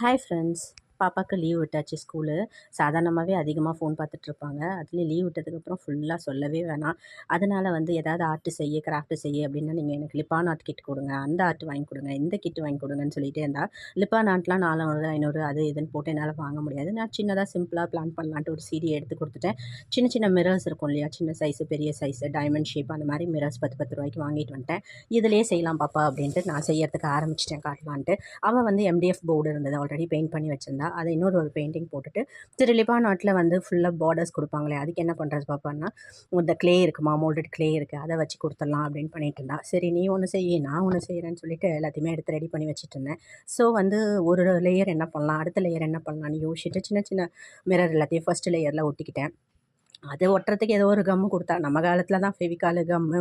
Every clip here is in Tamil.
Hi friends. பாப்பாவுக்கு லீவ் விட்டாச்சு ஸ்கூலு. சாதாரணமாகவே அதிகமாக ஃபோன் பார்த்துட்ருப்பாங்க. அதுலேயும் லீவ் விட்டதுக்கப்புறம் ஃபுல்லாக சொல்லவே வேணாம். அதனால் ஏதாவது ஆர்ட்டு செய்ய, கிராஃப்ட்டு செய்ய அப்படின்னா நீங்கள் எனக்கு லிப்பான் ஆர்ட் கிட் கொடுங்க, அந்த ஆர்ட் வாங்கி கொடுங்க, இந்த கிட் வாங்கி கொடுங்கன்னு சொல்லிகிட்டே இருந்தா. லிப்பான் ஆர்ட்லாம் 400 500 அது இதுன்னு போட்டு என்னால் வாங்க முடியாது. நான் சின்னதாக சிம்பிளாக பிளான் பண்ணலான்ட்டு ஒரு சீடி எடுத்து கொடுத்துட்டேன். சின்ன சின்ன மிரர்ஸ் இருக்கும் இல்லையா, சின்ன சைஸு பெரிய சைஸு டைமண்ட் ஷேப் அந்த மாதிரி மிரர்ஸ் 10 ரூபாய்க்கு வாங்கிட்டு வந்துட்டேன். இதிலே செய்யலாம் பாப்பா அப்படின்ட்டு நான் செய்யறதுக்கு ஆரம்பிச்சிட்டேன் காட்டலான்ட்டு. அவள் எம்டிஎஃப் போர்டு இருந்தது, ஆல்ரெடி பெயிண்ட் பண்ணி வச்சிருந்தா. அதை இன்னொரு ஒரு பெயிண்டிங் போட்டுட்டு லிப்பான் ஆர்ட்டில் ஃபுல்லாக பார்டர்ஸ் கொடுப்பாங்களே, அதுக்கு என்ன பண்ணுறது பாப்பான்னா, இந்த க்ளே இருக்குமா, மோல்டட் க்ளே இருக்குது, அதை வச்சு கொடுத்துடலாம் அப்படின்னு பண்ணிட்டு இருந்தா. சரி நீ ஒன்று செய்ய, நான் ஒன்று செய்கிறேன்னு சொல்லிட்டு எல்லாத்தையுமே எடுத்து ரெடி பண்ணி வச்சுட்டு இருந்தேன். ஸோ ஒரு லேயர் என்ன பண்ணலாம், அடுத்த லேயர் என்ன பண்ணலான்னு யோசிச்சுட்டு சின்ன சின்ன மிரர் எல்லாத்தையும் ஃபஸ்ட் லேயரில் ஒட்டிக்கிட்டேன். அது ஒட்டுறதுக்கு ஏதோ ஒரு கம்மு கொடுத்தா. நம்ம காலத்தில் தான் ஃபெவிகாலு, கம்மு,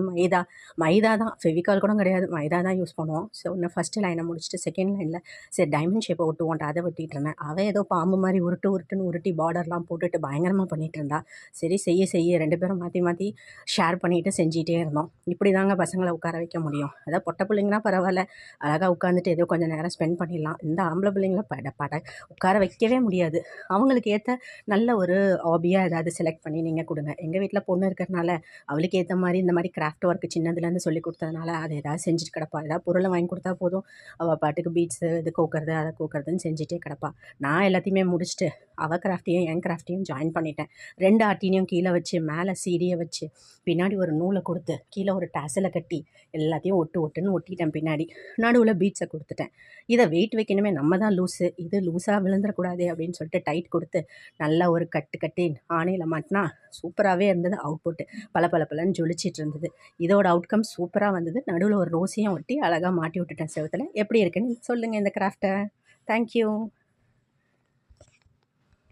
மைதா தான், ஃபெவிகால் கூட கிடையாது, மைதா தான் யூஸ் பண்ணுவோம். ஸோ நான் ஃபஸ்ட்டு லைனை முடிச்சுட்டு செகண்ட் லைனில் சரி டைமண்ட் ஷேப்பை ஒட்டுவோன்ட்டு அதை ஒட்டிகிட்டு இருந்தேன். அவள் ஏதோ பாம்பு மாதிரி உருட்டுன்னு உருட்டி பார்டர்லாம் போட்டுட்டு பயங்கரமாக பண்ணிகிட்டு இருந்தா. சரி செய்ய 2 பேரும் மாற்றி மாற்றி ஷேர் பண்ணிவிட்டு செஞ்சிகிட்டே இருந்தோம். இப்படி தாங்க பசங்களை உட்கார வைக்க முடியும். அதாவது பொட்டை பிள்ளைங்கன்னா பரவாயில்ல, அழகாக உட்காந்துட்டு ஏதோ கொஞ்சம் நேரம் ஸ்பெண்ட் பண்ணிடலாம். இந்த ஆம்பளை பிள்ளைங்கள பட உட்கார வைக்கவே முடியாது. அவங்களுக்கு ஏற்ற நல்ல ஒரு ஹாபியாக ஏதாவது செலக்ட் பண்ணி நீங்கள் கொடுங்க. எங்கள் வீட்டில் பொண்ணு இருக்கிறதுனால அவளுக்கு ஏற்ற மாதிரி இந்த மாதிரி கிராஃப்ட் ஒர்க்கு சின்னதுலேருந்து சொல்லி கொடுத்ததுனால அதை ஏதாவது செஞ்சுட்டு கிடப்பா. ஏதாவது பொருளை வாங்கி கொடுத்தா போதும், அவள் பாட்டுக்கு பீட்ஸு இது கோக்கிறது அதை கோக்கிறதுன்னு செஞ்சுட்டே கிடப்பா. நான் எல்லாத்தையுமே முடிச்சுட்டு அவள் கிராஃப்டையும் என் கிராஃப்டையும் ஜாயின் பண்ணிட்டேன். 2 ஆட்டினையும் கீழே வச்சு மேலே சீடியை வச்சு பின்னாடி ஒரு நூலை கொடுத்து கீழே ஒரு டேசலை கட்டி எல்லாத்தையும் ஒட்டுன்னு ஒட்டிட்டேன். பின்னாடி நடுவில் பீட்ஸை கொடுத்துட்டேன். இதை வெயிட் வைக்கணுமே, நம்ம தான் லூஸு, இது லூஸாக விழுந்துடக்கூடாது அப்படின்னு சொல்லிட்டு டைட் கொடுத்து நல்லா ஒரு கட்டி ஆணையில் மாட்டினா சூப்பராகவே இருந்தது. அவுட்புட்டு பலன்னு ஜொலிச்சிட்டு இருந்தது. இதோட அவுட்கம் சூப்பராக வந்தது. நடுவில் ஒரு ரோஸையும் ஒட்டி அழகாக மாட்டி விட்டுட்டேன் செவத்தில். எப்படி இருக்குன்னு சொல்லுங்கள் இந்த கிராஃப்டை. தேங்க்யூ.